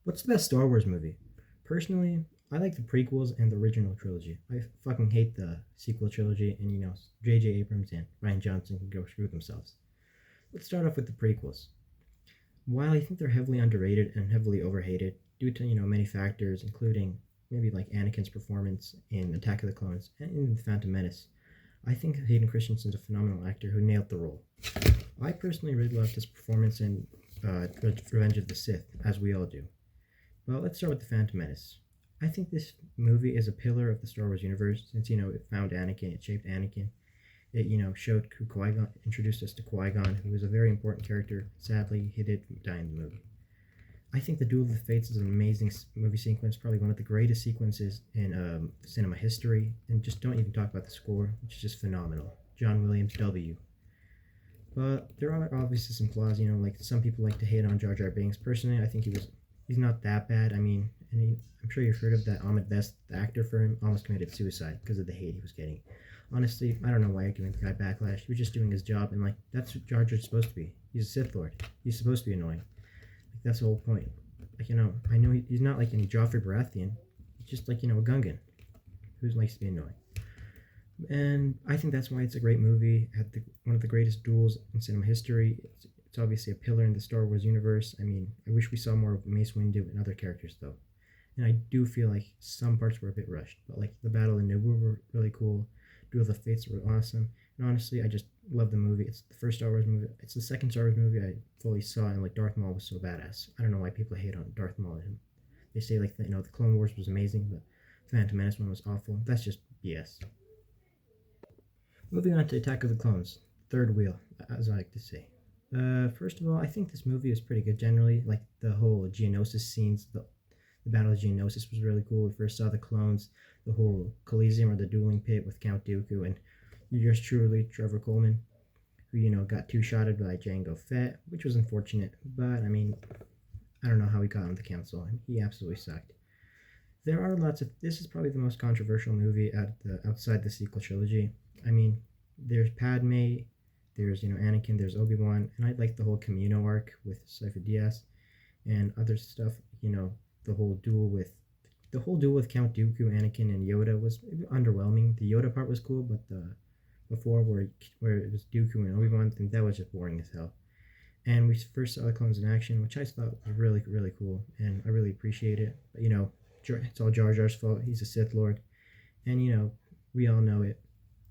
What's the best Star Wars movie? Personally, I like the prequels and the original trilogy. I fucking hate the sequel trilogy, and J.J. Abrams and Ryan Johnson can go screw themselves. Let's start off with the prequels. While I think they're heavily underrated and heavily overhated due to many factors, including maybe like Anakin's performance in Attack of the Clones and in The Phantom Menace, I think Hayden Christensen's a phenomenal actor who nailed the role. I personally really loved his performance in Revenge of the Sith, as we all do. Well, let's start with The Phantom Menace. I think this movie is a pillar of the Star Wars universe since, it found Anakin, it shaped Anakin. It, showed who Qui Gon, introduced us to Qui Gon, who was a very important character. Sadly, he did die in the movie. I think The Duel of the Fates is an amazing movie sequence, probably one of the greatest sequences in cinema history. And just don't even talk about the score, which is just phenomenal. John Williams, W. But there are obviously some flaws, like some people like to hate on Jar Jar Binks. Personally, I think he's not that bad. I mean, I'm sure you've heard of that Ahmed Best, the actor for him, almost committed suicide because of the hate he was getting. Honestly, I don't know why you're giving the guy backlash. He was just doing his job, and that's what Jar Jar's supposed to be. He's a Sith Lord. He's supposed to be annoying. That's the whole point. I know he's not like any Joffrey Baratheon. He's just a Gungan who likes to be annoying. And I think that's why it's a great movie. Had one of the greatest duels in cinema history. It's obviously a pillar in the Star Wars universe. I mean, I wish we saw more of Mace Windu and other characters though. And I do feel like some parts were a bit rushed, but like the battle in Naboo were really cool. Duel of the Fates were awesome. And honestly, I just love the movie. It's the first Star Wars movie. It's the second Star Wars movie I fully saw, and Darth Maul was so badass. I don't know why people hate on Darth Maul. They say the Clone Wars was amazing, but Phantom Menace one was awful. That's just BS. Moving on to Attack of the Clones, third wheel, as I like to say. First of all, I think this movie is pretty good generally. Like the whole Geonosis scenes, the Battle of Geonosis was really cool. We first saw the clones, the whole Coliseum or the dueling pit with Count Dooku, and yours truly, Trevor Coleman, who got two-shotted by Jango Fett, which was unfortunate. But I mean, I don't know how he got on the council. He absolutely sucked. There are lots of. This is probably the most controversial movie outside the sequel trilogy. I mean, there's Padme, there's Anakin, there's Obi-Wan, and I like the whole Camino arc with Cypher Diaz, and other stuff. The whole duel with Count Dooku, Anakin, and Yoda was underwhelming. The Yoda part was cool, but the before where it was Dooku and Obi-Wan, I think that was just boring as hell. And we first saw the clones in action, which I thought was really really cool, and I really appreciate it. But it's all Jar Jar's fault. He's a Sith Lord, and we all know it.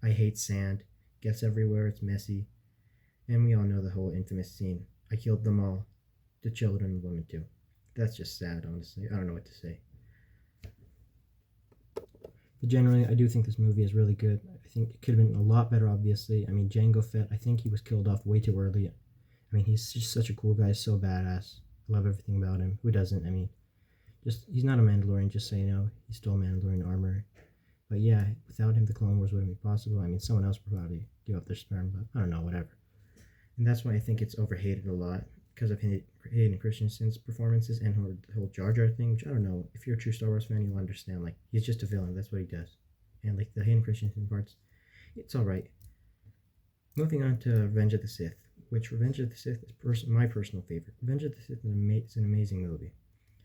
I hate sand. Gets everywhere. It's messy. And we all know the whole infamous scene. I killed them all. The children and women too. That's just sad, honestly. I don't know what to say. But generally, I do think this movie is really good. I think it could have been a lot better, obviously. I mean, Jango Fett, I think he was killed off way too early. I mean, he's just such a cool guy. So badass. I love everything about him. Who doesn't? I mean, he's not a Mandalorian, just so you know. He stole Mandalorian armor. But yeah, without him, the Clone Wars wouldn't be possible. I mean, someone else would probably give up their sperm, but I don't know, whatever. And that's why I think it's overhated a lot, because of Hayden Christensen's performances and the whole Jar Jar thing, which I don't know. If you're a true Star Wars fan, you'll understand. He's just a villain. That's what he does. And the Hayden Christensen parts, it's alright. Moving on to Revenge of the Sith, which Revenge of the Sith is my personal favorite. Revenge of the Sith is an amazing movie.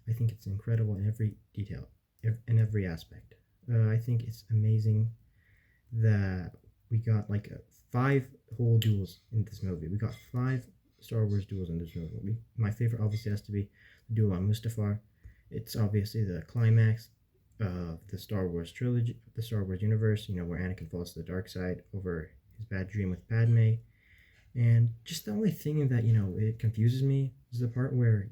I think it's incredible in every detail, in every aspect. I think it's amazing that we got 5 whole duels in this movie. We got 5 Star Wars duels in this movie. My favorite obviously has to be the duel on Mustafar. It's obviously the climax of the Star Wars trilogy, the Star Wars universe, where Anakin falls to the dark side over his bad dream with Padme. And just the only thing that, it confuses me is the part where,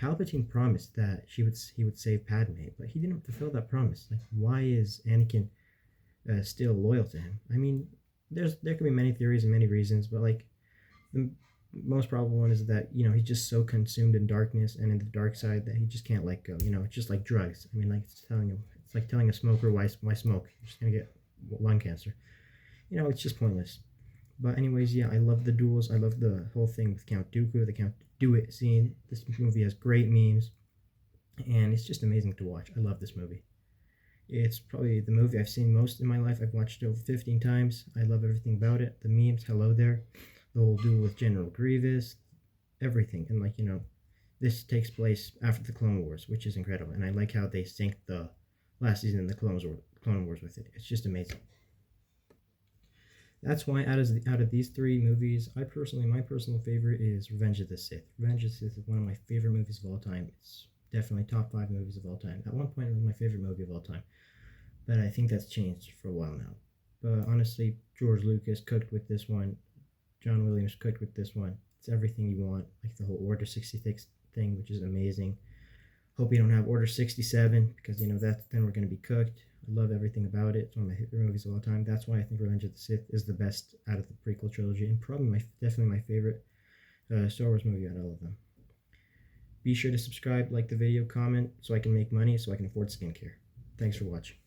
Palpatine promised that he would save Padme, but he didn't fulfill that promise. Why is Anakin still loyal to him? I mean, there could be many theories and many reasons, but the most probable one is that he's just so consumed in darkness and in the dark side that he just can't let go. It's just like drugs. I mean, it's like telling a smoker why smoke. You're just gonna get lung cancer. It's just pointless. But anyways, yeah, I love the duels. I love the whole thing with Count Dooku, the Count Do It scene. This movie has great memes, and it's just amazing to watch. I love this movie. It's probably the movie I've seen most in my life. I've watched it over 15 times. I love everything about it. The memes, hello there. The whole duel with General Grievous, everything. And this takes place after the Clone Wars, which is incredible, and I like how they synced the last season of the Clone Wars with it. It's just amazing. That's why out of these three movies, my personal favorite is Revenge of the Sith. Revenge of the Sith is one of my favorite movies of all time. It's definitely top 5 movies of all time. At one point, it was my favorite movie of all time, but I think that's changed for a while now. But honestly, George Lucas cooked with this one. John Williams cooked with this one. It's everything you want, like the whole Order 66 thing, which is amazing. Hope you don't have Order 67 because then we're gonna be cooked. I love everything about it. It's one of my favorite movies of all time. That's why I think Revenge of the Sith is the best out of the prequel trilogy, and probably definitely my favorite Star Wars movie out of all of them. Be sure to subscribe, like the video, comment, so I can make money, so I can afford skincare. Thanks for watching.